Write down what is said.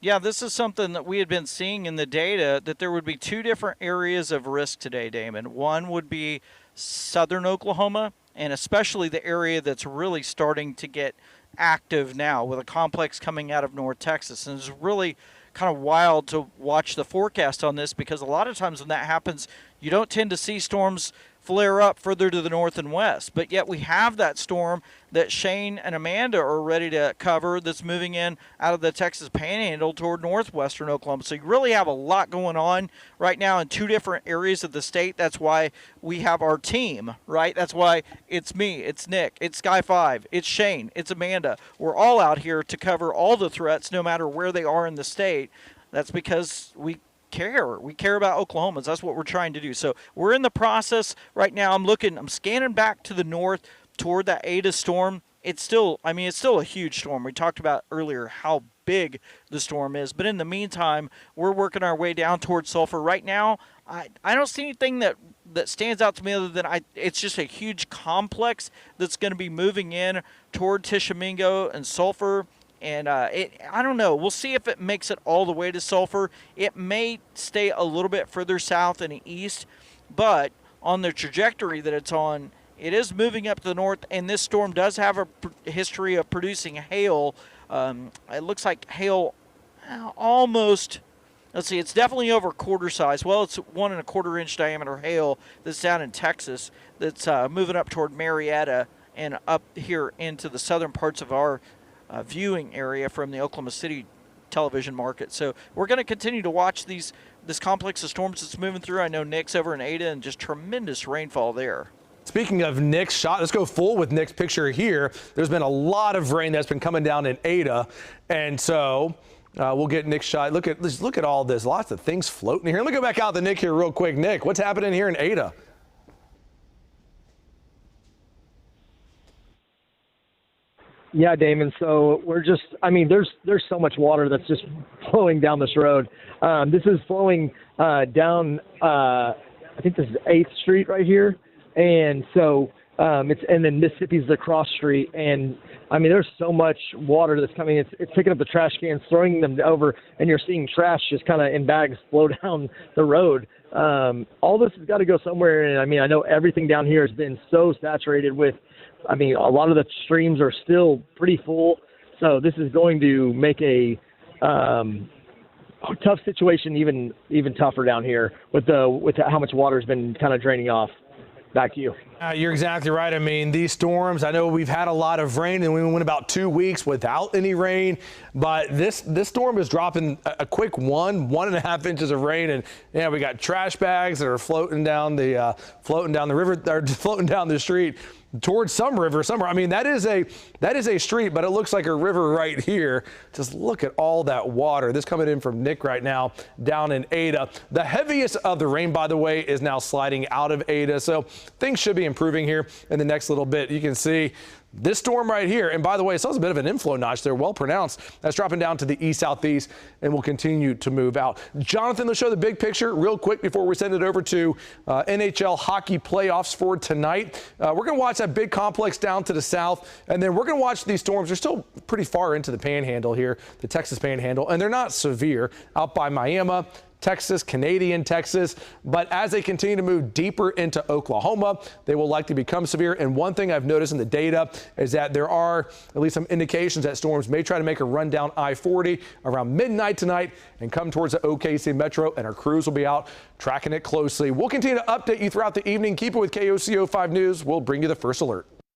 Yeah, this is something that we had been seeing in the data that there would be two different areas of risk today, Damon. One would be southern Oklahoma, and especially the area that's really starting to get active now with a complex coming out of North Texas. And it's really kind of wild to watch the forecast on this because a lot of times when that happens, you don't tend to see storms flare up further to the north and west. But yet we have that storm that Shane and Amanda are ready to cover that's moving in out of the Texas Panhandle toward northwestern Oklahoma. So you really have a lot going on right now in two different areas of the state. That's why we have our team, right? That's why it's me, it's Nick, it's Sky 5, it's Shane, it's Amanda. We're all out here to cover all the threats no matter where they are in the state. That's because we care. We care about Oklahomans. That's what we're trying to do. So we're in the process right now. I'm scanning back to the north toward that Ada storm. It's still a huge storm. We talked about earlier how big the storm is. But in the meantime, we're working our way down towards Sulphur. Right now, I don't see anything that stands out to me other than it's just a huge complex that's going to be moving in toward Tishomingo and Sulphur. And I don't know. We'll see if it makes it all the way to Sulphur. It may stay a little bit further south and east, but on the trajectory that it's on, it is moving up to the north, and this storm does have a history of producing hail. It looks like hail almost, let's see, it's definitely over quarter size. Well, it's 1.25 inch diameter hail that's down in Texas that's moving up toward Marietta and up here into the southern parts of our viewing area from the Oklahoma City television market. So we're going to continue to watch this complex of storms that's moving through. I know Nick's over in Ada and just tremendous rainfall there. Speaking of Nick's shot, let's go full with Nick's picture here. There's been a lot of rain that's been coming down in Ada, and so we'll get Nick's shot. Look at all this. Lots of things floating here. Let me go back out to Nick here real quick. Nick, what's happening here in Ada? Yeah, Damon. So we're just, there's so much water that's just flowing down this road. This is flowing down, I think this is 8th Street right here. And so and then Mississippi's the cross street. And there's so much water that's coming. It's picking up the trash cans, throwing them over, and you're seeing trash just kind of in bags flow down the road. All this has got to go somewhere. And I know everything down here has been so saturated with, a lot of the streams are still pretty full, so this is going to make a tough situation even tougher down here with how much water has been kind of draining off. Back to you. You're exactly right. These storms, I know we've had a lot of rain and we went about 2 weeks without any rain, but this storm is dropping a quick 1.5 inches of rain. And yeah, we got trash bags that are floating down the river, or floating down the street towards some river somewhere. That is a street, but it looks like a river right here. Just look at all that water. This coming in from Nick right now down in Ada. The heaviest of the rain, by the way, is now sliding out of Ada. So things should be improving here in the next little bit. You can see this storm right here, and by the way, it saw a bit of an inflow notch there, well pronounced. That's dropping down to the east-southeast and will continue to move out. Jonathan, let's show the big picture real quick before we send it over to NHL hockey playoffs for tonight. We're going to watch that big complex down to the south, and then we're going to watch these storms. They're still pretty far into the Panhandle here, the Texas Panhandle, and they're not severe out by Miami, Texas, Canadian Texas, but as they continue to move deeper into Oklahoma, they will likely become severe. And one thing I've noticed in the data is that there are at least some indications that storms may try to make a run down I-40 around midnight tonight and come towards the OKC Metro, and our crews will be out tracking it closely. We'll continue to update you throughout the evening. Keep it with KOCO 5 News. We'll bring you the first alert.